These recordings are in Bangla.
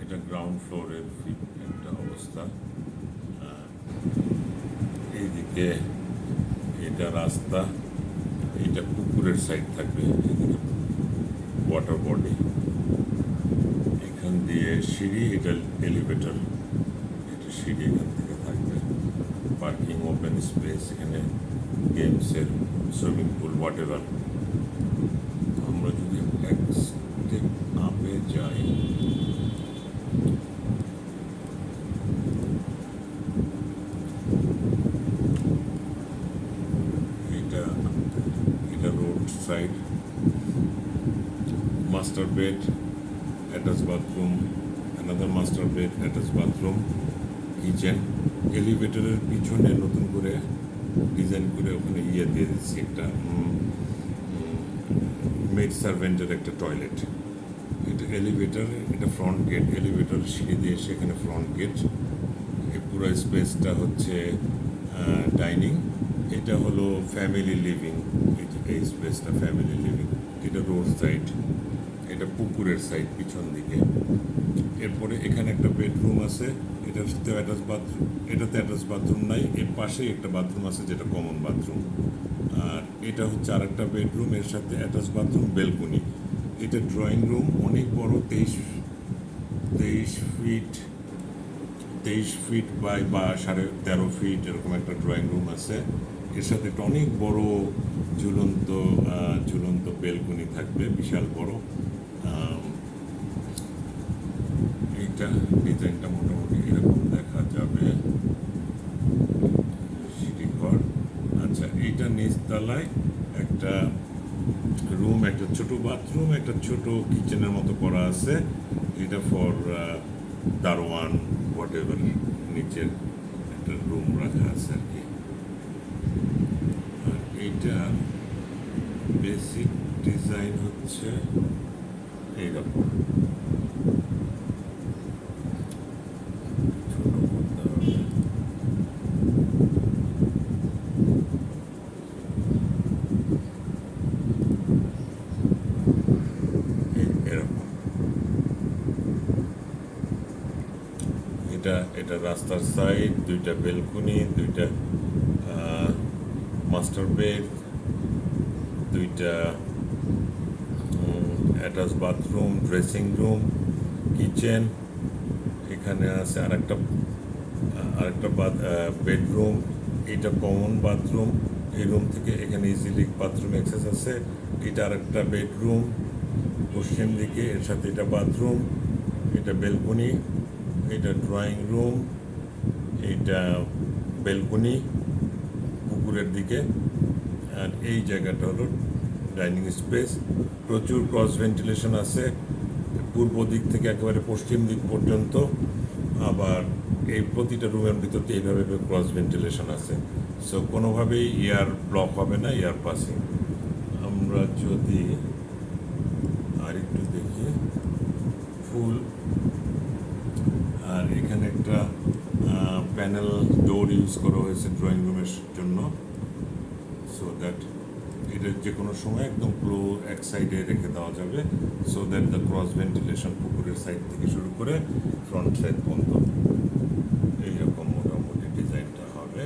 এটা গ্রাউন্ড ফ্লোরের একটা অবস্থা। এইদিকে এটা রাস্তা, এটা পুকুরের সাইড থাকবে, এদিকে ওয়াটার বডি, এখান দিয়ে সিঁড়ি, এটা এলিভেটর, এটা সিঁড়ি এখান থেকে থাকবে, পার্কিং, ওপেন স্পেস, এখানে গেমসের, সুইমিং পুল, হোয়াট এভার। আমরা যদি এক স্টেপ আপে যাই, এটা road side, master bed, attach bathroom, another master bed, attach bathroom, kitchen. এলিভেটরের পিছনে নতুন করে ডিজাইন করে ওখানে দিয়ে দিচ্ছি একটা মেড সার্ভেন্টের একটা টয়লেট। এটা এলিভেটর, এটা ফ্রন্ট গেট, এলিভেটর সিঁড়ি দিয়ে সেখানে ফ্রন্ট গেট। এই পুরো স্পেসটা হচ্ছে ডাইনিং, এটা হলো ফ্যামিলি লিভিং, এই স্পেসটা ফ্যামিলি লিভিং। এটা রোড সাইড, এটা পুকুরের সাইড পিছন দিকে। এরপরে এখানে একটা বেডরুম আছে, এটার সাথে অ্যাটাচ বাথরুম, এটাতে অ্যাটাচ বাথরুম নাই, এর পাশেই একটা বাথরুম আছে যেটা কমন বাথরুম। আর এটা হচ্ছে আর একটা বেডরুম, এর সাথে অ্যাটাচ বাথরুম, বেলকনি। এটা ড্রয়িং রুম, অনেক বড়, 23 ফিট বাই 13.5 ফিট এরকম একটা ড্রয়িং রুম আছে। এর সাথে একটা অনেক বড় ঝুলন্ত বেলকনি থাকবে, বিশাল বড়। এইটা ডিজাইনটা মোটামুটি এরকম দেখা যাবে, সিঁড়িঘর। আচ্ছা, এইটা নিচতলায় একটা রুম, একটা ছোট বাথরুম, একটা ছোট কিচেনের মতো করা আছে। এটা ফর দারোয়ান, হোয়াট এভার, নিচের একটা রুম রাখা আছে আর কি। আর এইটা বেসিক ডিজাইন হচ্ছে এইরকম। এটা রাস্তার সাইড, দুইটা বেলকনি, দুইটা মাস্টার বেড, দুইটা attach bathroom, dressing room, kitchen. এখানে আছে আরেকটা বেডরুম, এটা কমন বাথরুম। এই রুম থেকে এখানে ইজিলি বাথরুম অ্যাক্সেস আছে। এটা আরেকটা বেডরুম পশ্চিম দিকে, এর সাথে এটা বাথরুম, এটা বেলকনি, এটা ড্রয়িং রুম, এইটা বেলকনি পুকুরের দিকে। আর এই জায়গাটা হলো ডাইনিং স্পেস। প্রচুর ক্রস ভেন্টিলেশন আছে পূর্ব দিক থেকে একেবারে পশ্চিম দিক পর্যন্ত। আবার এই প্রতিটা রুমের ভিতরে এইভাবে ক্রস ভেন্টিলেশন আছে, সো কোনোভাবেই এয়ার ব্লক হবে না, এয়ার পাসিং। আমরা যদি আরেকটু দেখি ফুল, আর এখানে একটা প্যানেল ডোর ইউজ করা হয়েছে ড্রয়িং রুমের জন্য, সো দ্যাট এটা যে কোনো সময় একদম পুরো এক সাইডে রেখে দেওয়া যাবে, so that the cross ventilation পুকুরের সাইড থেকে শুরু করে ফ্রন্ট সাইড পর্যন্ত এইরকম মোটামুটি ডিজাইনটা হবে।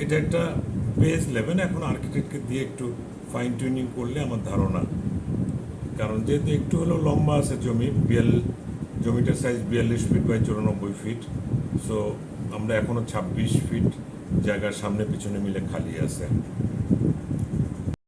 এটা একটা বেস লেভেল, এখন আর্কিটেক্টকে দিয়ে একটু ফাইন টিউনিং করলে আমার ধারণা, কারণ যেহেতু একটু হলেও লম্বা আছে জমিটার size 42 feet by 94 feet, so আমরা এখনও 26 ফিট জায়গার সামনে পিছনে মিলে খালি আছে।